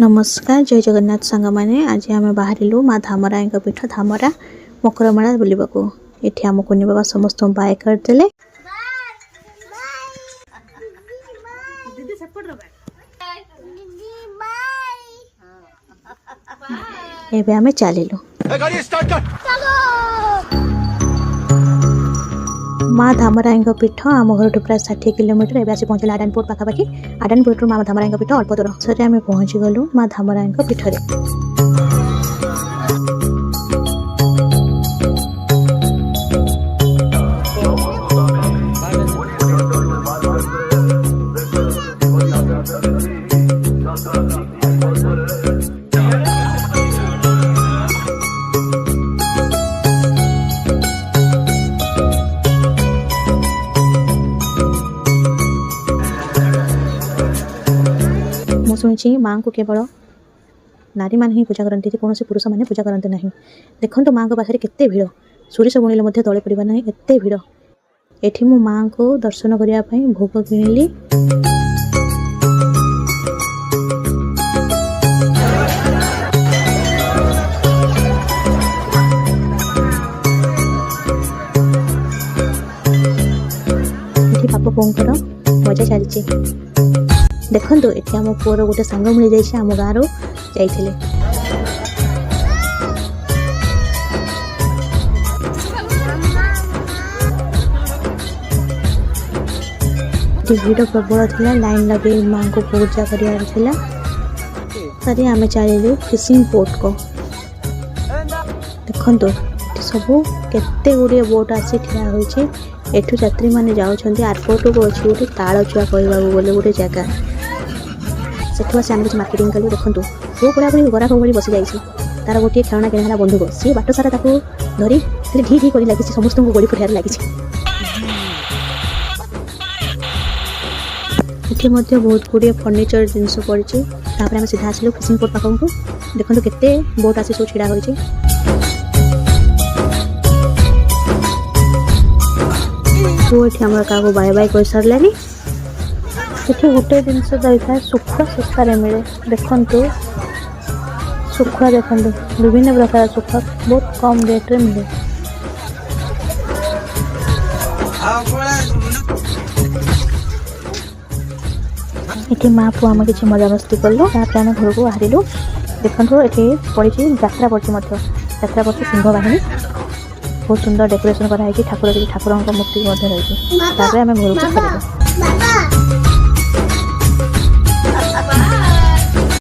नमस्कार जय जगन्नाथ सांग मैंने आज आम बाहर माँ धामरा पीठ धामरा मकरमेला बुलवाक ये आम कुनी बाबा समस्त बाय करदे। एबे आमे चलिलु माँ धामरा पीठ आम घर प्राय 60 किलोमीटर एवं आसी पहुँचल आडानपुर पाखापाखि। आडानपुर माँ धामरा पीठ अल्प दूर सर आम पहुँची गलु माँ धामरा पीठ रे। शुणी माँ को केवल नारी मान ही पूजा करती कौन पुरुष मैंने पूजा करते ना। देखो तो माँ को पाखे केते भीड़ सोरिष बुणिले तले पड़ा ना एत भीड़। एठी मु माँ को दर्शन करने भोग किणिली। बाप बोंकर मजा चलती देखो ये आम पुअर गोटे सांग मिल जाए आम गाँव जाइए। भीड़ प्रबल थी लाइन लगे माँ को पूजा कर सारी आम चलू फिशिंग बोट को। देखो सब केते गुड़े बोट आसी ठिया होइछे। एठू यात्री माने जाउछन्ती एयरपोर्ट को अच्छी गोटे तालचुआ कहवाक गले गोटे जगह सेठू आसे आम किसी मार्केटिंग कलु। देखो वो पूरा पूरी गराक भाई बसी जाइए तार गोटे खेलना किणा बंधुक सी बाट सारा धरी ढी ढी कर लगी समस्त गोड़ी फुटार लगी। ये बहुत गुड़े फर्निचर जिनस पड़ी आम सीधा आसलु फिशिंग बोट पाखक। देखो केते बोट आसी सब छिड़ा होइछे। तो ये आम क्या बाय बाय कर सारे ये गोटे जिन था सुखुआ शस्तार मिले। देखु सुखुआ देखो विभिन्न प्रकार सुखुआ बहुत कम रेट रे मिले। ये माँ पुआ आम किसी मजामस्ती कलु आम घर को बाहर। देखो ये पड़ी जात्रा पड़ी जात्रा पड़ी सिंह बाहिनी बहुत सुंदर डेकोरेशन कराई ठाकुर ठाकुर मूर्ति रही आम घर को।